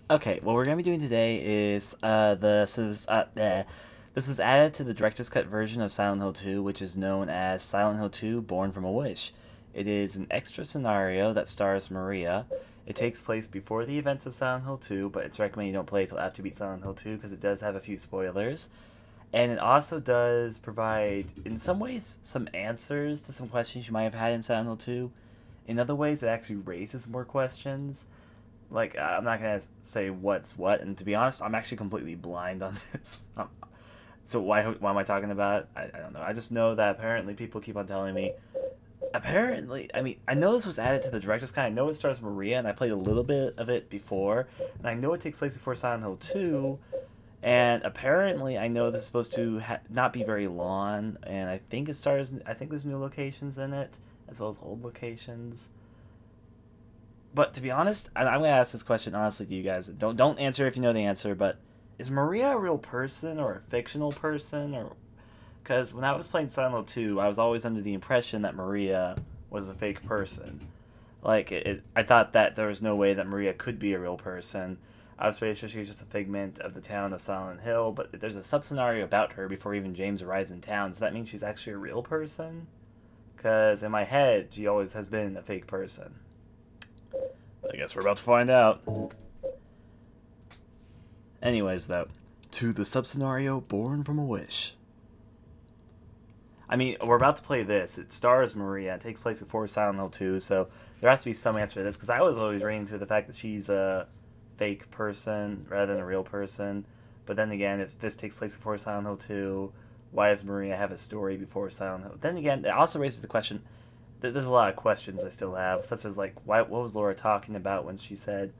Okay, what we're gonna be doing today is this is added to the director's cut version of Silent Hill 2, which is known as Silent Hill 2: Born from a Wish. It is an extra scenario that stars Maria. It takes place before the events of Silent Hill 2, but it's recommended you don't play it till after you beat Silent Hill 2 because it does have a few spoilers. And it also does provide, in some ways, some answers to some questions you might have had in Silent Hill 2. In other ways, it actually raises more questions. Like, I'm not gonna say what's what, and to be honest, I'm actually completely blind on this. So why am I talking about it? I don't know. I just know that apparently people keep on telling me. Apparently, I mean, I know this was added to the director's cut. I know it stars Maria, and I played a little bit of it before, and I know it takes place before Silent Hill 2. And apparently, I know this is supposed to not be very long, and I think it stars. I think there's new locations in it as well as old locations. But to be honest, I'm gonna ask this question honestly to you guys. Don't answer if you know the answer. But is Maria a real person or a fictional person? Or because when I was playing Silent Hill 2, I was always under the impression that Maria was a fake person. Like I thought that there was no way that Maria could be a real person. I was pretty sure she was just a figment of the town of Silent Hill. But there's a sub scenario about her before even James arrives in town. Does that mean she's actually a real person? Because in my head, she always has been a fake person. I guess we're about to find out. Anyways, though, to the sub scenario Born from a Wish. I mean, we're about to play this. It stars Maria. It takes place before Silent Hill 2, so there has to be some answer to this, because I was always reading to the fact that she's a fake person rather than a real person. But then again, if this takes place before Silent Hill 2, why does Maria have a story before Silent Hill? Then again, it also raises the question. There's a lot of questions I still have, such as like, what was Laura talking about when she said?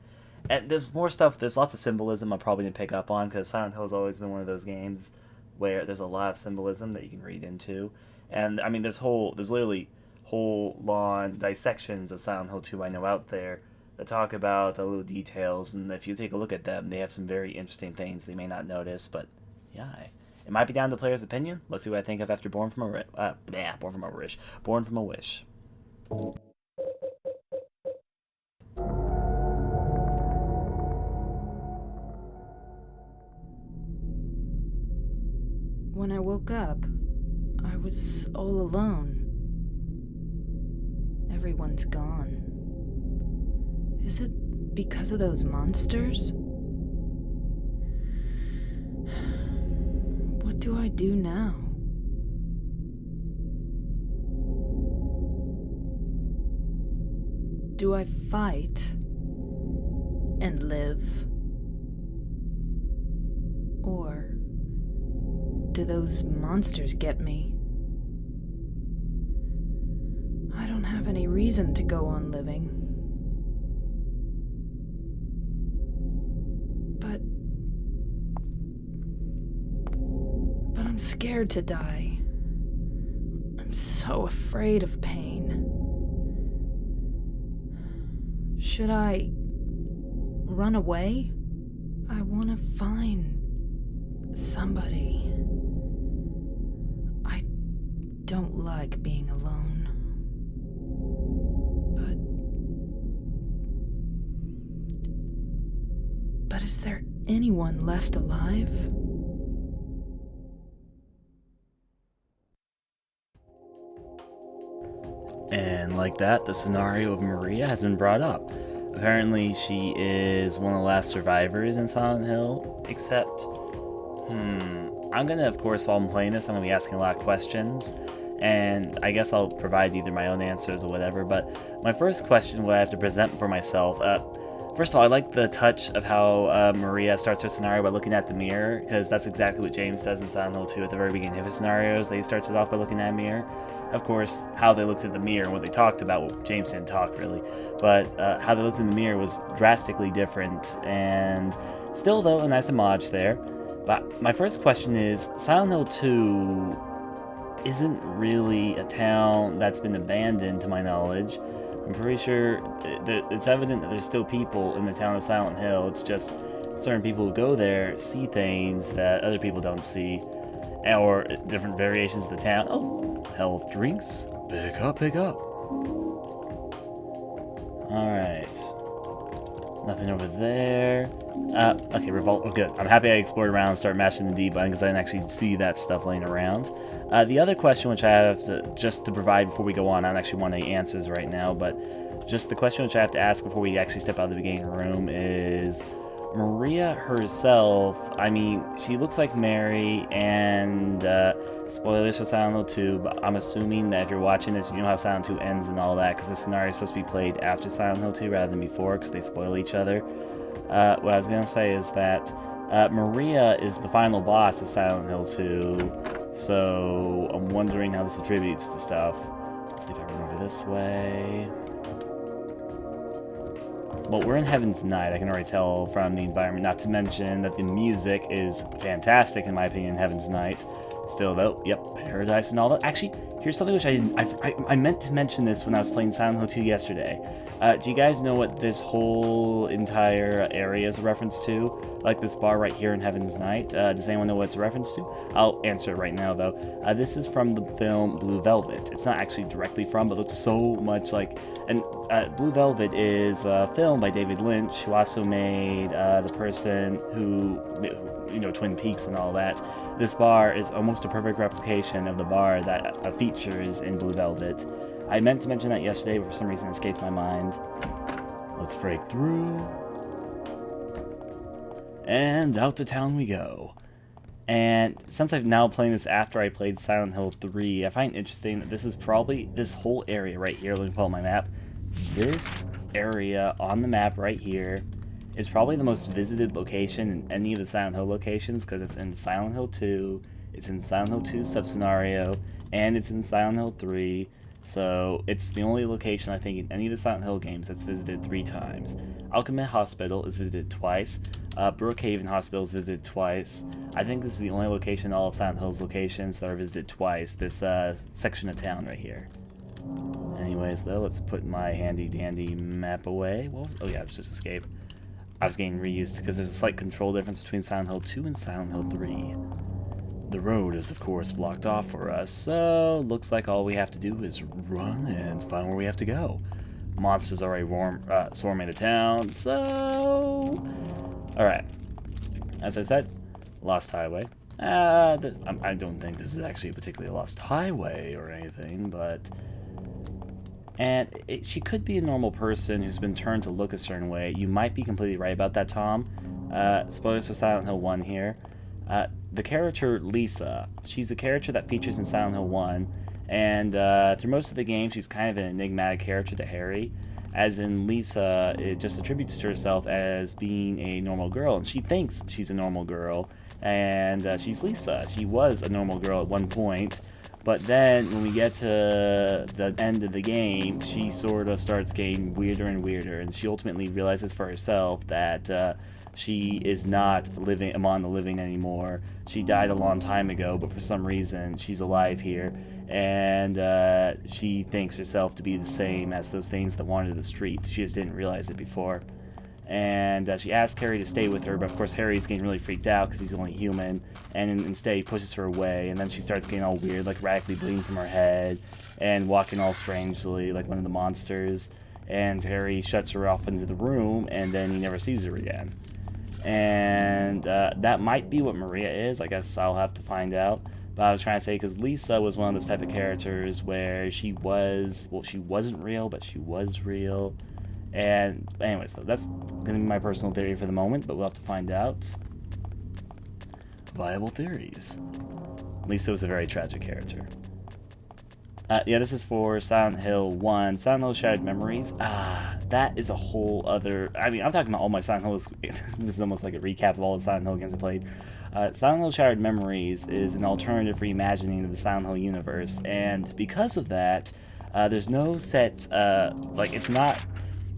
And there's more stuff. There's lots of symbolism I'm probably gonna pick up on because Silent Hill has always been one of those games where there's a lot of symbolism that you can read into. And I mean, there's literally whole long dissections of Silent Hill 2 I know out there that talk about the little details, and if you take a look at them, they have some very interesting things they may not notice. But yeah, it might be down to the player's opinion. Let's see what I think of after Born from a Wish. When I woke up, I was all alone. Everyone's gone. Is it because of those monsters? What do I do now? Do I fight and live? Or do those monsters get me? I don't have any reason to go on living. But I'm scared to die. I'm so afraid of pain. Should I run away? I want to find somebody. I don't like being alone. But is there anyone left alive? And like that, the scenario of Maria has been brought up. Apparently, she is one of the last survivors in Silent Hill, except, I'm gonna, of course, while I'm playing this, I'm gonna be asking a lot of questions, and I guess I'll provide either my own answers or whatever, but my first question, what I have to present for myself, first of all, I like the touch of how Maria starts her scenario by looking at the mirror, because that's exactly what James does in Silent Hill 2 at the very beginning of his scenarios. They starts it off by looking at a mirror. Of course, how they looked at the mirror and what they talked about, well, James didn't talk really, but how they looked in the mirror was drastically different, and still, though, a nice homage there. But my first question is, Silent Hill 2 isn't really a town that's been abandoned, to my knowledge. I'm pretty sure it's evident that there's still people in the town of Silent Hill. It's just certain people who go there see things that other people don't see, or different variations of the town. Oh, health drinks. Pick up, pick up. Alright. Nothing over there. Okay, revolt. Oh, good. I'm happy I explored around and started mashing the D button because I didn't actually see that stuff laying around. The other question which I have to, just to provide before we go on, I don't actually want any answers right now, but just the question which I have to ask before we actually step out of the beginning room is, Maria herself, I mean, she looks like Mary, and spoilers for Silent Hill 2, but I'm assuming that if you're watching this, you know how Silent 2 ends and all that, because this scenario is supposed to be played after Silent Hill 2 rather than before, because they spoil each other. What I was going to say is that Maria is the final boss of Silent Hill 2, so I'm wondering how this attributes to stuff. Let's see if I run over this way. Well, we're in Heaven's Night, I can already tell from the environment, not to mention that the music is fantastic, in my opinion, in Heaven's Night. Still, though, yep, Paradise and all that. Actually, here's something which I meant to mention this when I was playing Silent Hill 2 yesterday. Do you guys know what this whole entire area is a reference to? Like this bar right here in Heaven's Night? Does anyone know what it's a reference to? I'll answer it right now, though. This is from the film Blue Velvet. It's not actually directly from, but looks so much like... And Blue Velvet is a film by David Lynch, who also made the person who, you know, Twin Peaks and all that. This bar is almost a perfect replication of the bar that features in Blue Velvet. I meant to mention that yesterday, but for some reason it escaped my mind. Let's break through. And out to town we go. And since I've now playing this after I played Silent Hill 3, I find it interesting that this is probably, this whole area right here, let me pull up my map. This area on the map right here is probably the most visited location in any of the Silent Hill locations, because it's in Silent Hill 2, it's in Silent Hill 2 sub-scenario, and it's in Silent Hill 3. So it's the only location I think in any of the Silent Hill games that's visited 3 times. Alchemist Hospital is visited twice. Brookhaven Hospital is visited twice. I think this is the only location in all of Silent Hill's locations that are visited twice, this section of town right here. Anyways, though, let's put my handy-dandy map away. What was, oh yeah, it was just escape. I was getting reused because there's a slight control difference between Silent Hill 2 and Silent Hill 3. The road is, of course, blocked off for us, so looks like all we have to do is run and find where we have to go. Monsters already swarming the town, so... Alright. As I said, Lost Highway. I don't think this is actually a particularly lost highway or anything, but... And she could be a normal person who's been turned to look a certain way. You might be completely right about that, Tom. Spoilers for Silent Hill 1 here. The character Lisa, she's a character that features in Silent Hill 1, and through most of the game, she's kind of an enigmatic character to Harry. As in, Lisa, it just attributes to herself as being a normal girl, and she thinks she's a normal girl, and she's Lisa. She was a normal girl at one point. But then, when we get to the end of the game, she sort of starts getting weirder and weirder, and she ultimately realizes for herself that she is not living among the living anymore. She died a long time ago, but for some reason, she's alive here, and she thinks herself to be the same as those things that wander the streets. She just didn't realize it before. And she asks Harry to stay with her, but of course Harry's getting really freaked out because he's only human, and instead he pushes her away, and then she starts getting all weird, like radically bleeding from her head, and walking all strangely, like one of the monsters, and Harry shuts her off into the room, and then he never sees her again. And that might be what Maria is. I guess I'll have to find out. But I was trying to say, because Lisa was one of those type of characters where she was, well, she wasn't real, but she was real. And anyways, though, that's going to be my personal theory for the moment, but we'll have to find out. Viable theories. Lisa was a very tragic character. Yeah, this is for Silent Hill 1. Silent Hill Shattered Memories. That is a whole other... I mean, I'm talking about all my Silent Hills. This is almost like a recap of all the Silent Hill games I played. Silent Hill Shattered Memories is an alternative reimagining of the Silent Hill universe, and because of that, there's no set... like, it's not...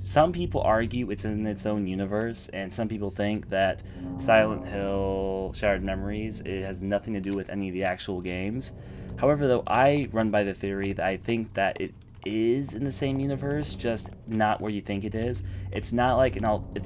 Some people argue it's in its own universe, and some people think that Silent Hill Shattered Memories, it has nothing to do with any of the actual games. However, though, I run by the theory that I think that it is in the same universe, just not where you think it is. It's not like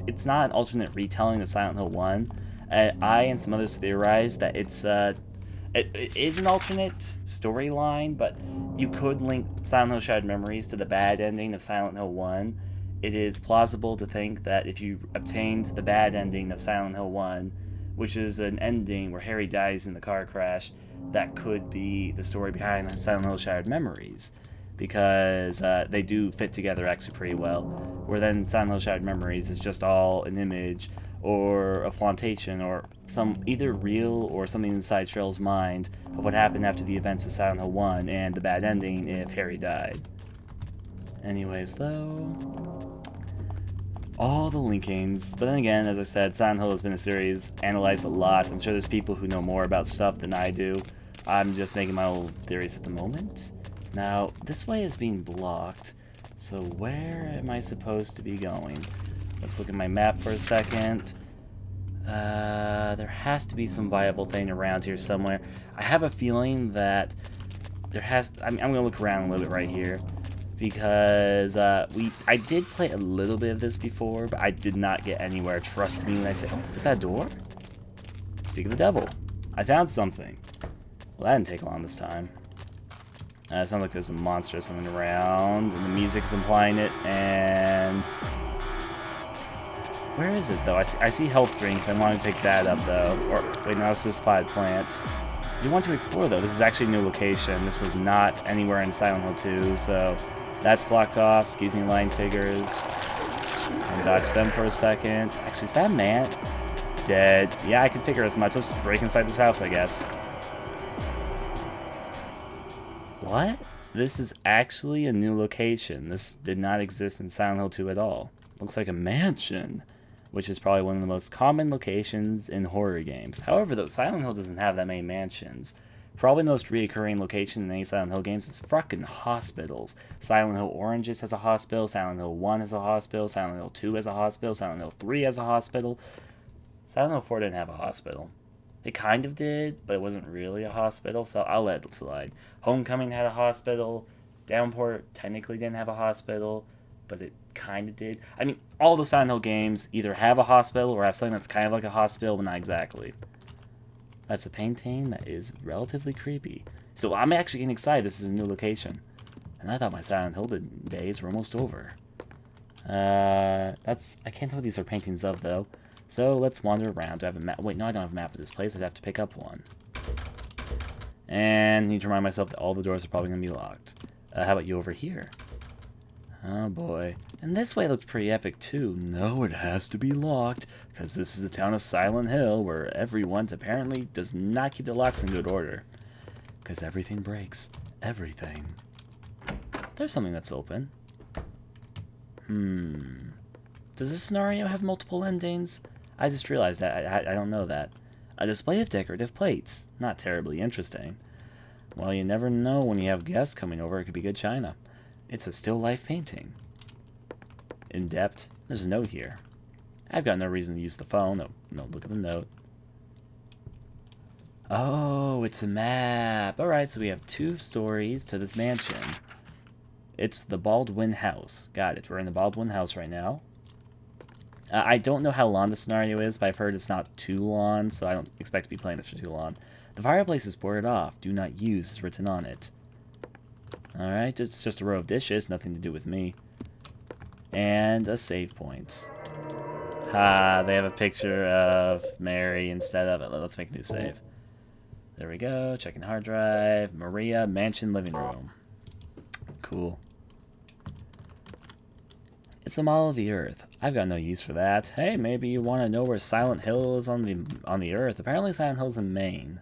it's not an alternate retelling of Silent Hill 1. I and some others theorize that it's it is an alternate storyline, but you could link Silent Hill Shattered Memories to the bad ending of Silent Hill 1. it is plausible to think that if you obtained the bad ending of Silent Hill 1, which is an ending where Harry dies in the car crash, that could be the story behind Silent Hill Shattered Memories, because they do fit together actually pretty well. Where then Silent Hill Shattered Memories is just all an image or a flauntation or some either real or something inside Cheryl's mind of what happened after the events of Silent Hill 1 and the bad ending if Harry died. Anyways, though, all the linkings. But then again, as I said, Silent Hill has been a series analyzed a lot. I'm sure there's people who know more about stuff than I do. I'm just making my own theories at the moment. Now, this way is being blocked, so where am I supposed to be going? Let's look at my map for a second. There has to be some viable thing around here somewhere. I have a feeling that there has... I'm going to look around a little bit right here, because I did play a little bit of this before, but I did not get anywhere. Trust me when I say... Oh, is that a door? Speak of the devil. I found something. Well, that didn't take long this time. It sounds like there's a monster or something around, and the music is implying it, and... Where is it, though? I see health drinks. I want to pick that up, though. Or, wait, no, it's just a spotted plant. You want to explore, though. This is actually a new location. This was not anywhere in Silent Hill 2, so that's blocked off. Excuse me, line figures. Just gonna dodge them for a second. Actually, is that a man? Dead. Yeah, I can figure as much. Let's break inside this house, I guess. What? This is actually a new location. This did not exist in Silent Hill 2 at all. Looks like a mansion, which is probably one of the most common locations in horror games. However, though, Silent Hill doesn't have that many mansions. Probably the most reoccurring location in any Silent Hill games is fucking hospitals. Silent Hill Oranges has a hospital, Silent Hill 1 has a hospital, Silent Hill 2 has a hospital, Silent Hill 3 has a hospital. Silent Hill 4 didn't have a hospital. It kind of did, but it wasn't really a hospital, so I'll let it slide. Homecoming had a hospital. Downpour technically didn't have a hospital, but it kind of did. I mean, all the Silent Hill games either have a hospital or have something that's kind of like a hospital, but not exactly. That's a painting that is relatively creepy. So I'm actually getting excited. This is a new location. And I thought my Silent Hill days were almost over. I can't tell what these are paintings of, though. So let's wander around. Do I have a map? Wait, no, I don't have a map of this place. I'd have to pick up one. And I need to remind myself that all the doors are probably going to be locked. How about you over here? Oh boy. And this way looks pretty epic too. No, it has to be locked, because this is the town of Silent Hill, where everyone apparently does not keep the locks in good order. Because everything breaks. Everything. There's something that's open. Does this scenario have multiple endings? I just realized that. I don't know that. A display of decorative plates. Not terribly interesting. Well, you never know when you have guests coming over. It could be good china. It's a still life painting. In depth. There's a note here. I've got no reason to use the phone. No, look at the note. Oh, it's a map. Alright, so we have 2 stories to this mansion. It's the Baldwin house. Got it. We're in the Baldwin house right now. I don't know how long the scenario is, but I've heard it's not too long, so I don't expect to be playing this for too long. The fireplace is boarded off. Do not use is written on it. Alright, it's just a row of dishes, nothing to do with me. And a save point. Ha, they have a picture of Mary instead of it. Let's make a new save. There we go, checking hard drive. Maria, mansion, living room. Cool. It's a model of the Earth. I've got no use for that. Hey, maybe you want to know where Silent Hill is on the Earth. Apparently Silent Hill's in Maine.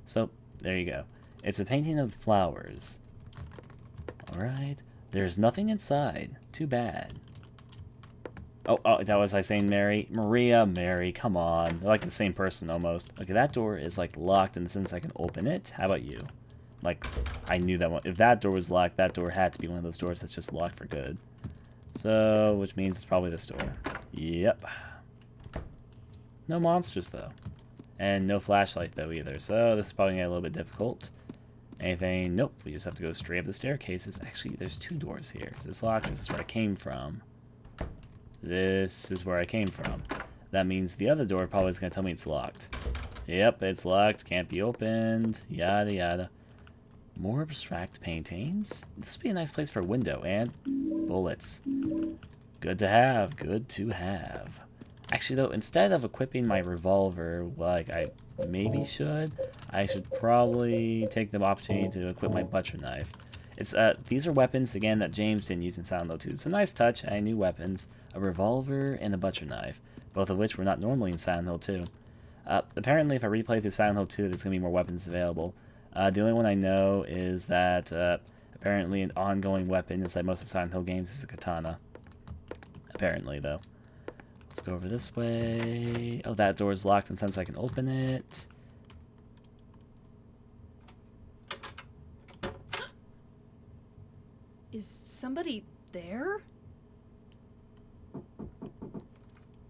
So, there you go. It's a painting of flowers. Alright. There's nothing inside. Too bad. Oh, that was I saying Mary? Maria, Mary, come on. They're like the same person almost. Okay, that door is like locked in the sense I can open it. How about you? Like, I knew that one. If that door was locked, that door had to be one of those doors that's just locked for good. So, which means it's probably this door. Yep. No monsters, though. And no flashlight, though, either. So, this is probably going to get a little bit difficult. Anything? Nope. We just have to go straight up the staircases. Actually, there's 2 doors here. Is this locked? This is where I came from. This is where I came from. That means the other door probably is going to tell me it's locked. Yep, it's locked. Can't be opened. Yada, yada. More abstract paintings. This would be a nice place for a window. And bullets. Good to have. Good to have. Actually, though, instead of equipping my revolver, like I maybe should, I should probably take the opportunity to equip my butcher knife. These are weapons, again, that James didn't use in Silent Hill 2. So nice touch, adding new weapons, a revolver and a butcher knife, both of which were not normally in Silent Hill 2. Apparently, if I replay through Silent Hill 2, there's going to be more weapons available. The only one I know is that apparently an ongoing weapon inside most of Silent Hill games is a katana. Apparently, though. Let's go over this way. Oh, that door's locked, and since I can open it... Is somebody there?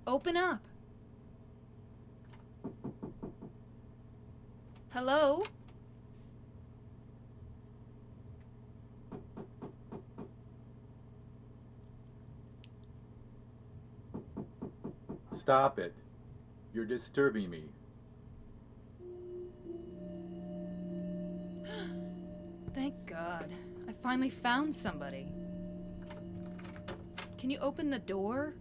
Open up. Hello? Stop it. You're disturbing me. Thank God. I finally found somebody. Can you open the door?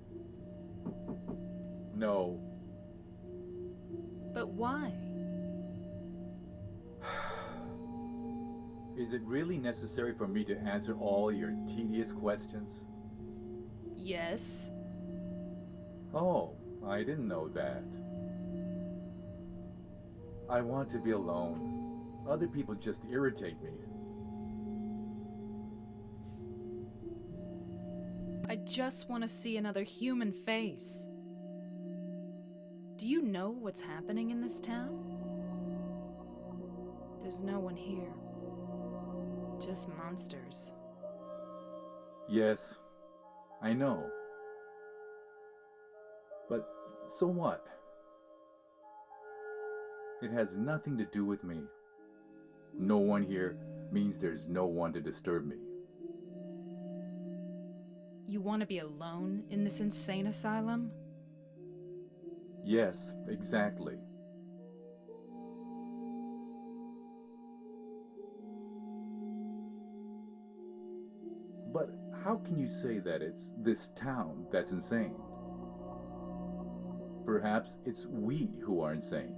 No. But why? Is it really necessary for me to answer all your tedious questions? Yes. Oh, I didn't know that. I want to be alone. Other people just irritate me. I just want to see another human face. Do you know what's happening in this town? There's no one here. Just monsters. Yes, I know. But so what? It has nothing to do with me. No one here means there's no one to disturb me. You want to be alone in this insane asylum? Yes, exactly. But how can you say that it's this town that's insane? Perhaps it's we who are insane.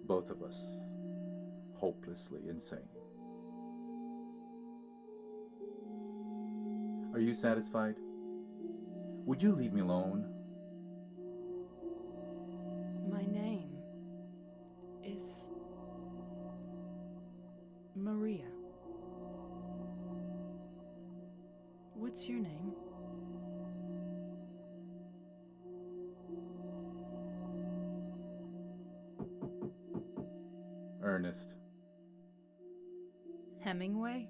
Both of us. Hopelessly insane. Are you satisfied? Would you leave me alone? My name is Maria. What's your name? Ernest. Hemingway?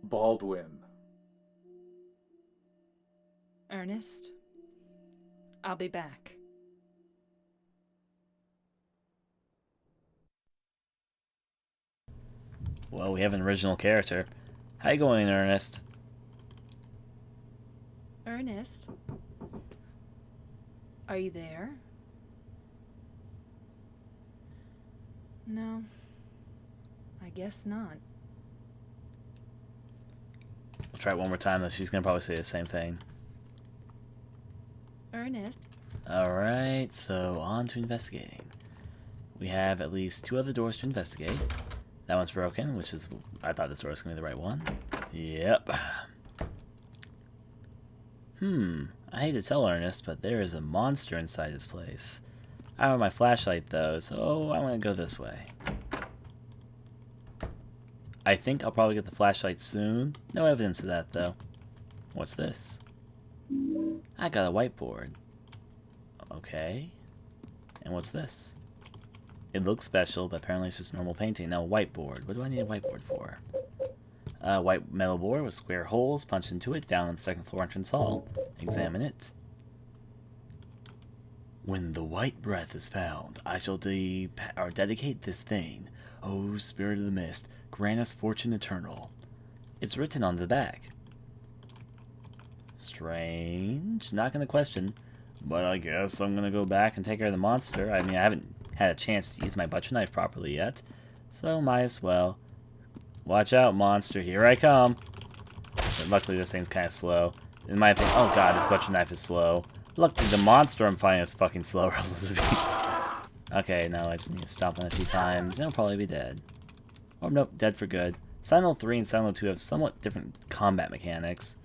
Baldwin. Ernest? I'll be back. Well, we have an original character. How you going, Ernest? Ernest? Are you there? No. I guess not. We'll try it one more time, though. She's going to probably say the same thing. Ernest? Alright, so on to investigating. We have at least 2 other doors to investigate. That one's broken, which is... I thought this door was going to be the right one. Yep. I hate to tell Ernest, but there is a monster inside this place. I don't have my flashlight, though, so I'm going to go this way. I think I'll probably get the flashlight soon. No evidence of that, though. What's this? I got a whiteboard. Okay. And what's this? It looks special, but apparently it's just normal painting. Now, a whiteboard. What do I need a whiteboard for? A white metal board with square holes punched into it, found in the second floor entrance hall. Examine it. When the white breath is found, I shall dedicate this thing. O Spirit of the Mist, grant us fortune eternal. It's written on the back. Strange. Not gonna question. But I guess I'm gonna go back and take care of the monster. I haven't had a chance to use my butcher knife properly yet. So might as well Watch out, monster. Here I come. But luckily, this thing's kind of slow. In my opinion, oh god, this butcher knife is slow. Luckily, the monster I'm fighting is fucking slow, or else this would be... Okay, now I just need to stop on a few times, and I'll probably be dead. Oh, nope, dead for good. Silent Hill 3 and Silent Hill 2 have somewhat different combat mechanics.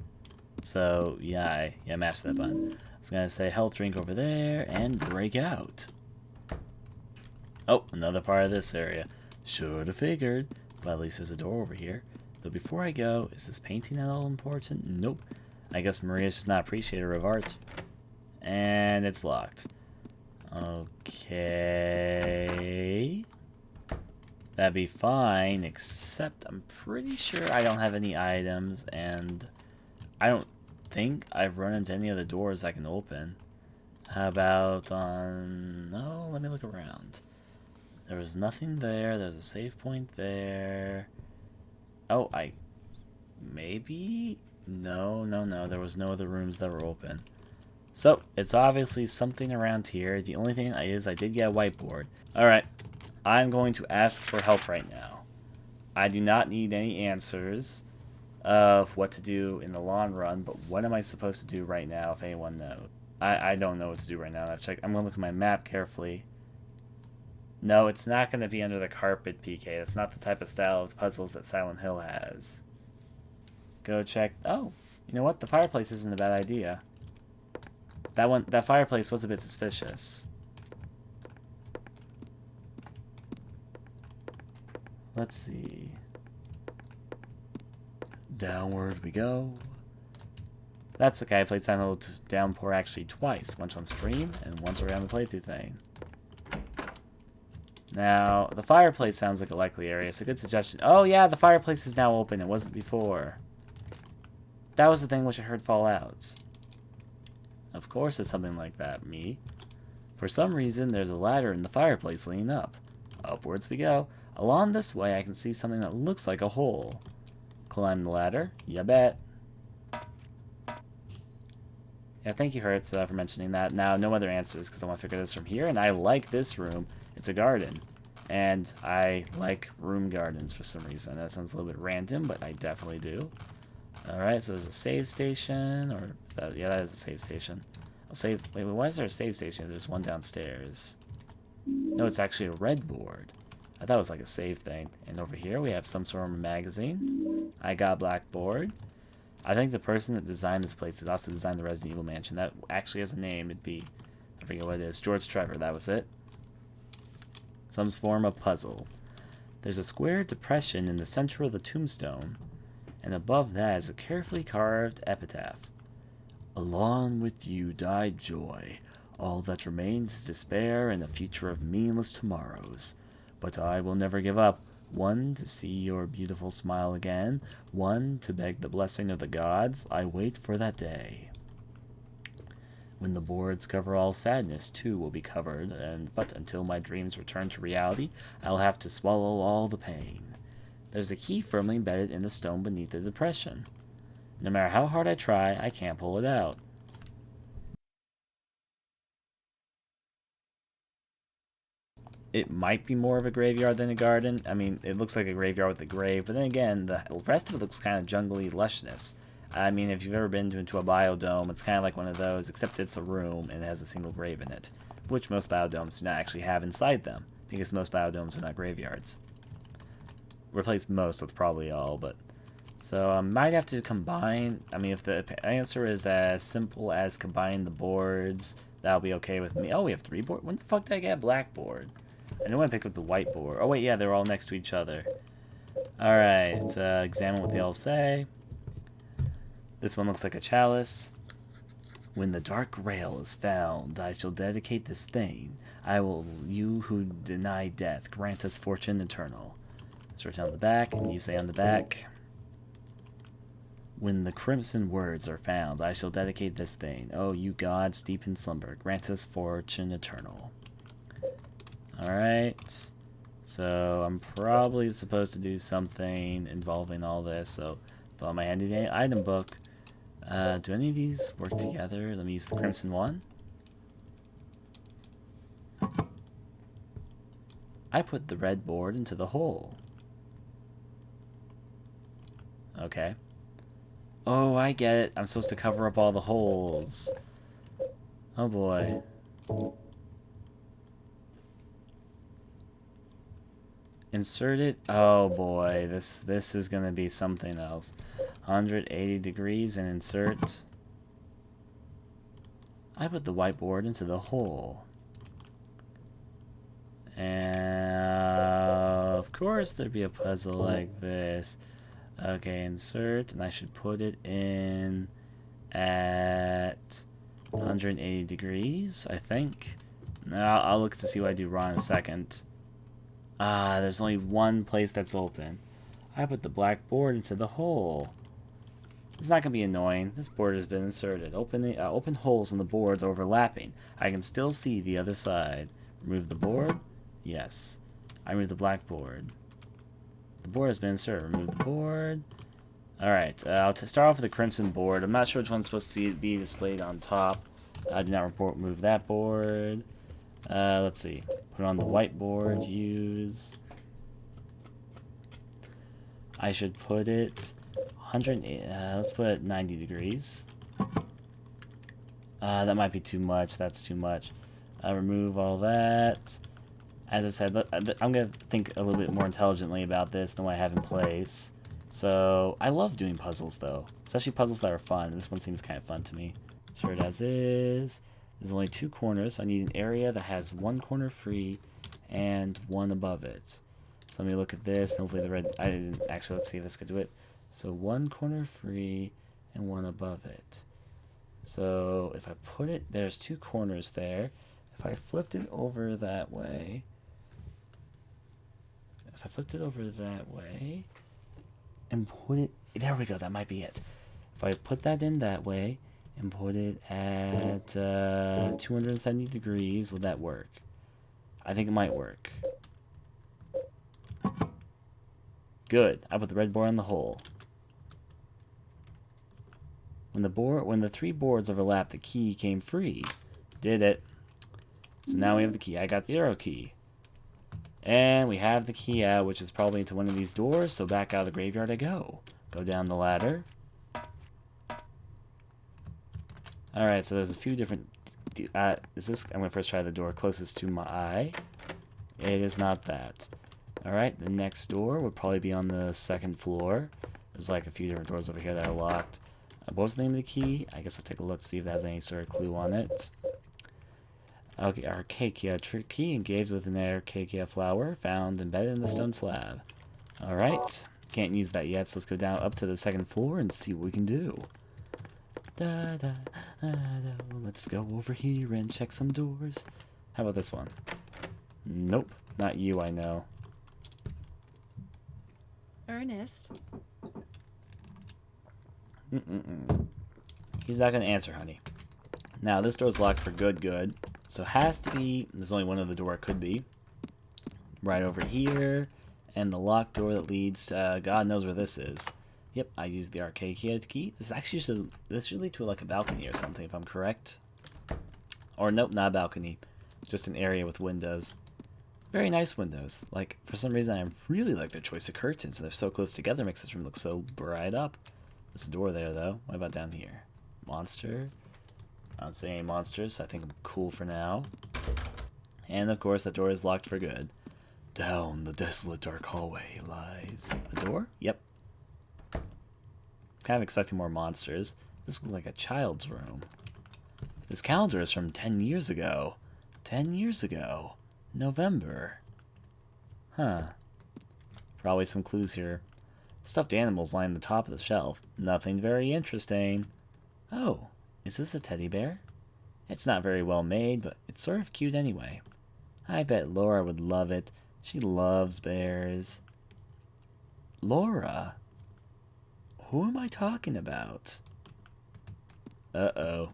So, yeah, I mashed that button. I was gonna say health drink over there, and break out. Oh, another part of this area. Should have figured. But at least there's a door over here. Though before I go, is this painting at all important? Nope. I guess Maria's just not appreciator of art. And it's locked. Okay. That'd be fine, except I'm pretty sure I don't have any items, and I don't think I've run into any other doors I can open. How about on... No, let me look around. There was nothing there. There's a save point there. Oh, maybe? No. There was no other rooms that were open. So, it's obviously something around here. The only thing is I did get a whiteboard. Alright, I'm going to ask for help right now. I do not need any answers of what to do in the long run, but what am I supposed to do right now if anyone knows? I don't know what to do right now. I'm going to look at my map carefully. No, it's not going to be under the carpet, PK. That's not the type of style of puzzles that Silent Hill has. Go check. Oh, you know what? The fireplace isn't a bad idea. That fireplace was a bit suspicious. Let's see. Downward we go. That's okay. I played Silent Hill Downpour actually twice. Once on stream and once around the playthrough thing. Now, the fireplace sounds like a likely area. It's a good suggestion. Oh, yeah, the fireplace is now open. It wasn't before. That was the thing which I heard fall out. Of course it's something like that, me. For some reason, there's a ladder in the fireplace leaning up. Upwards we go. Along this way, I can see something that looks like a hole. Climb the ladder? Ya bet. Yeah, thank you, Hertz, for mentioning that. Now, no other answers, because I want to figure this from here, and I like this room. It's a garden. And I like room gardens for some reason. That sounds a little bit random, but I definitely do. Alright, so there's a save station, or... yeah, that is a save station. Wait, why is there a save station? There's one downstairs. No, it's actually a red board. I thought it was like a save thing. And over here we have some sort of magazine. I got blackboard. I think the person that designed this place did also design the Resident Evil mansion. That actually has a name. It'd be... I forget what it is. George Trevor, that was it. Some form of puzzle. There's a square depression in the center of the tombstone. And above that is a carefully carved epitaph. Along with you died joy. All that remains is despair and a future of meaningless tomorrows. But I will never give up. One, to see your beautiful smile again. One, to beg the blessing of the gods. I wait for that day. When the boards cover all sadness, too, will be covered. But until my dreams return to reality, I'll have to swallow all the pain. There's a key firmly embedded in the stone beneath the depression. No matter how hard I try, I can't pull it out. It might be more of a graveyard than a garden. I mean, it looks like a graveyard with a grave, but then again, the rest of it looks kind of jungly lushness. I mean, if you've ever been into a biodome, it's kind of like one of those, except it's a room and it has a single grave in it, which most biodomes do not actually have inside them, because most biodomes are not graveyards. Replace most with probably all, but... So I might have to combine... I mean, if the answer is as simple as combine the boards, that'll be okay with me. Oh, we have 3 boards? When the fuck did I get a black board? I know I picked up the white board. Oh, wait, yeah, they're all next to each other. Alright, examine what they all say. This one looks like a chalice. When the dark grail is found, I shall dedicate this thing. I will, you who deny death, grant us fortune eternal. It's written on the back, and you say on the back... When the crimson words are found, I shall dedicate this thing. Oh, you gods deep in slumber, grant us fortune eternal. Alright. So, I'm probably supposed to do something involving all this. So, pull out my handy item book. Do any of these work together? Let me use the crimson one. I put the red board into the hole. Okay. Oh, I get it. I'm supposed to cover up all the holes. Oh boy. Insert it. Oh boy, this is gonna be something else. 180 degrees and insert. I put the whiteboard into the hole. And of course there'd be a puzzle like this. Okay, insert, and I should put it in at 180 degrees, I think. Now I'll look to see what I do wrong in a second. There's only one place that's open. I put the black board into the hole. It's not gonna be annoying. This board has been inserted. Open holes in the boards overlapping. I can still see the other side. Remove the board. Yes. I remove the black board. The board has been inserted. Remove the board. Alright, I'll start off with the crimson board. I'm not sure which one's supposed to be displayed on top. I do not report move that board. Let's see. Put it on the whiteboard. Use. I should put it 108. Let's put it 90 degrees. That might be too much. That's too much. Remove all that. As I said, I'm going to think a little bit more intelligently about this than what I have in place. So, I love doing puzzles, though. Especially puzzles that are fun. This one seems kind of fun to me. Insert as is. There's only two corners, so I need an area that has one corner free and one above it. So let me look at this, and hopefully the red... Actually, let's see if this could do it. So one corner free and one above it. So if I put it... There's two corners there. If I flipped it over that way... If I flipped it over that way... And put it... There we go, that might be it. If I put that in that way... And put it at 270 degrees, would that work? I think it might work. Good. I put the red board on the hole. When the three boards overlapped, the key came free. Did it. So now we have the key. I got the arrow key. And we have the key out, which is probably into one of these doors, so back out of the graveyard I go. Go down the ladder. Alright, so there's a few different... is this... I'm going to first try the door closest to my eye. It is not that. Alright, the next door would probably be on the second floor. There's like a few different doors over here that are locked. What was the name of the key? I guess I'll take a look, see if it has any sort of clue on it. Okay, Arcacia key engaged with an Arcacia flower found embedded in the stone slab. Alright, can't use that yet, so let's go down up to the second floor and see what we can do. Let's go over here and check some doors. How about this one? Nope, not you, I know. Ernest? He's not gonna answer, honey. Now, this door's locked for good. So it has to be... There's only one other door it could be. Right over here. And the locked door that leads to... God knows where this is. Yep, I used the Arcacia key. This should lead to like a balcony or something, if I'm correct. Or nope, not a balcony. Just an area with windows. Very nice windows. Like, for some reason, I really like their choice of curtains. They're so close together, makes this room look so bright up. There's a door there, though. What about down here? Monster. I don't see any monsters, so I think I'm cool for now. And, of course, that door is locked for good. Down the desolate dark hallway lies... A door? Yep. Kind of expecting more monsters. This looks like a child's room. This calendar is from 10 years ago. 10 years ago. November. Huh. Probably some clues here. Stuffed animals line the top of the shelf. Nothing very interesting. Oh, is this a teddy bear? It's not very well made, but it's sort of cute anyway. I bet Laura would love it. She loves bears. Laura? Who am I talking about? Uh-oh.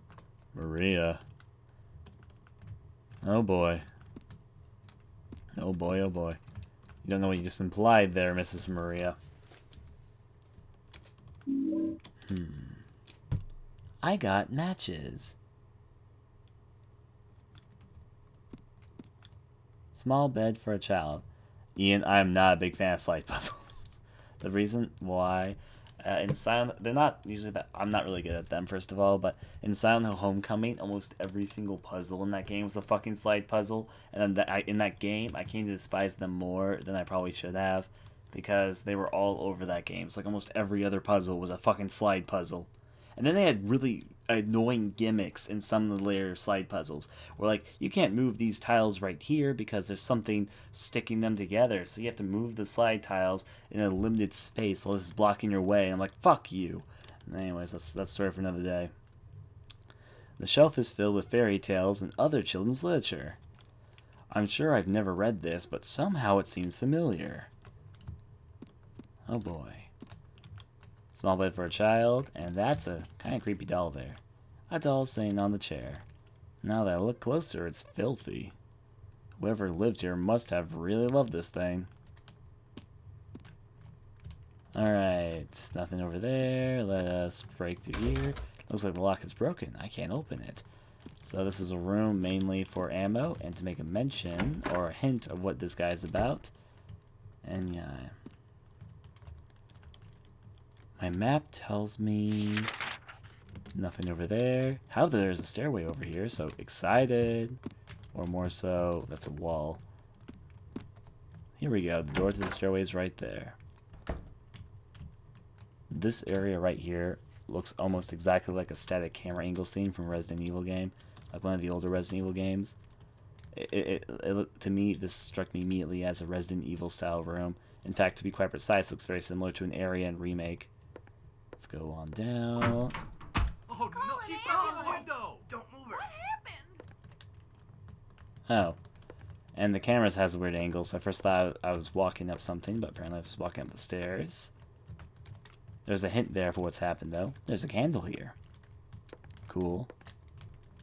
Maria. Oh boy. Oh boy, oh boy. You don't know what you just implied there, Mrs. Maria. I got matches. Small bed for a child. Ian, I'm not a big fan of slide puzzles. The reason why... They're not usually that. I'm not really good at them, first of all. But in Silent Hill Homecoming, almost every single puzzle in that game was a fucking slide puzzle. And then in that game, I came to despise them more than I probably should have, because they were all over that game. It's like almost every other puzzle was a fucking slide puzzle. And then they had really annoying gimmicks in some of the later slide puzzles, where like you can't move these tiles right here because there's something sticking them together, so you have to move the slide tiles in a limited space while this is blocking your way. And I'm like, fuck you. And anyways, that's a story for another day. The shelf is filled with fairy tales and other children's literature. I'm sure I've never read this, but somehow it seems familiar. Oh boy. Small bed for a child, and that's a kind of creepy doll there. A doll sitting on the chair. Now that I look closer, it's filthy. Whoever lived here must have really loved this thing. Alright, nothing over there. Let us break through here. Looks like the lock is broken. I can't open it. So this is a room mainly for ammo and to make a mention or a hint of what this guy's about. And yeah. My map tells me nothing over there. However, there's a stairway over here, so excited. Or more so, that's a wall. Here we go. The door to the stairway is right there. This area right here looks almost exactly like a static camera angle scene from a Resident Evil game. Like one of the older Resident Evil games. To me, this struck me immediately as a Resident Evil style room. In fact, to be quite precise, it looks very similar to an area in Remake. Let's go on down. Oh no, she fell out the window! Don't move her. What happened? Oh. And the camera has a weird angle, so I first thought I was walking up something, but apparently I was walking up the stairs. There's a hint there for what's happened, though. There's a candle here. Cool.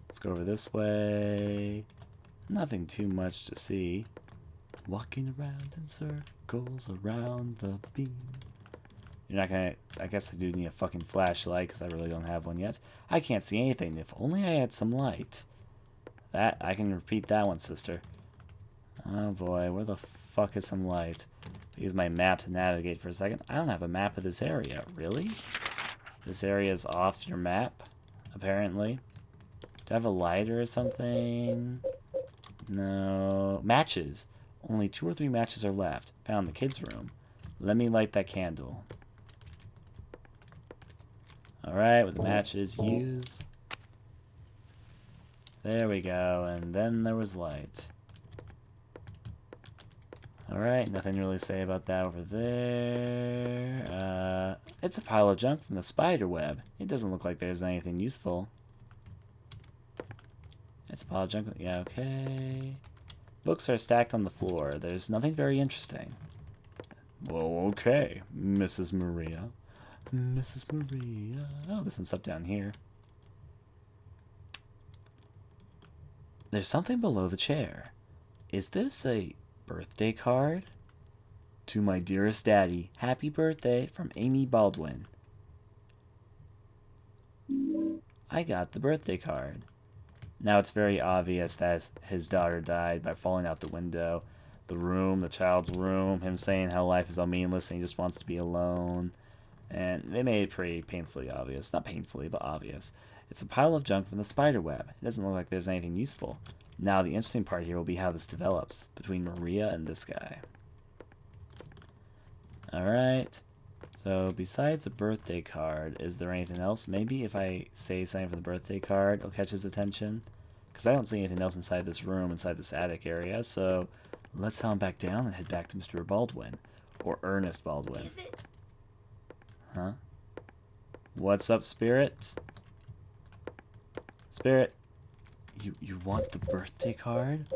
Let's go over this way. Nothing too much to see. Walking around in circles around the beam. You're not gonna... I guess I do need a fucking flashlight, because I really don't have one yet. I can't see anything. If only I had some light. That... I can repeat that one, sister. Oh boy, where the fuck is some light? Use my map to navigate for a second. I don't have a map of this area. Really? This area is off your map, apparently. Do I have a lighter or something? No. Matches. Only 2 or 3 matches are left. Found the kids' room. Let me light that candle. Alright, with the matches, use. There we go, and then there was light. Alright, nothing really to say about that over there. It's a pile of junk from the spider web. It doesn't look like there's anything useful. It's a pile of junk. Yeah, okay. Books are stacked on the floor. There's nothing very interesting. Well, okay, Mrs. Maria. Mrs. Maria. Oh, there's some stuff down here. There's something below the chair. Is this a birthday card? To my dearest daddy, happy birthday from Amy Baldwin. I got the birthday card. Now it's very obvious that his daughter died by falling out the window. The room, the child's room, him saying how life is all meaningless and he just wants to be alone. And they made it pretty painfully obvious. Not painfully, but obvious. It's a pile of junk from the spider web. It doesn't look like there's anything useful. Now the interesting part here will be how this develops between Maria and this guy. Alright. So besides a birthday card, is there anything else? Maybe if I say something from the birthday card, it'll catch his attention. Because I don't see anything else inside this room, inside this attic area. So let's head on back down and head back to Mr. Baldwin. Or Ernest Baldwin. Huh? What's up, Spirit? Spirit, you want the birthday card?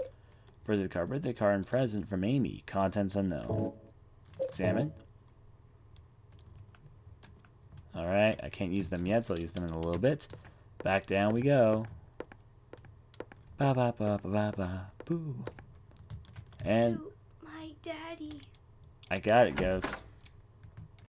Birthday card and present from Amy. Contents unknown. Examine. Alright, I can't use them yet, so I'll use them in a little bit. Back down we go. Ba ba ba ba ba ba boo. And to my daddy. I got it, Ghost.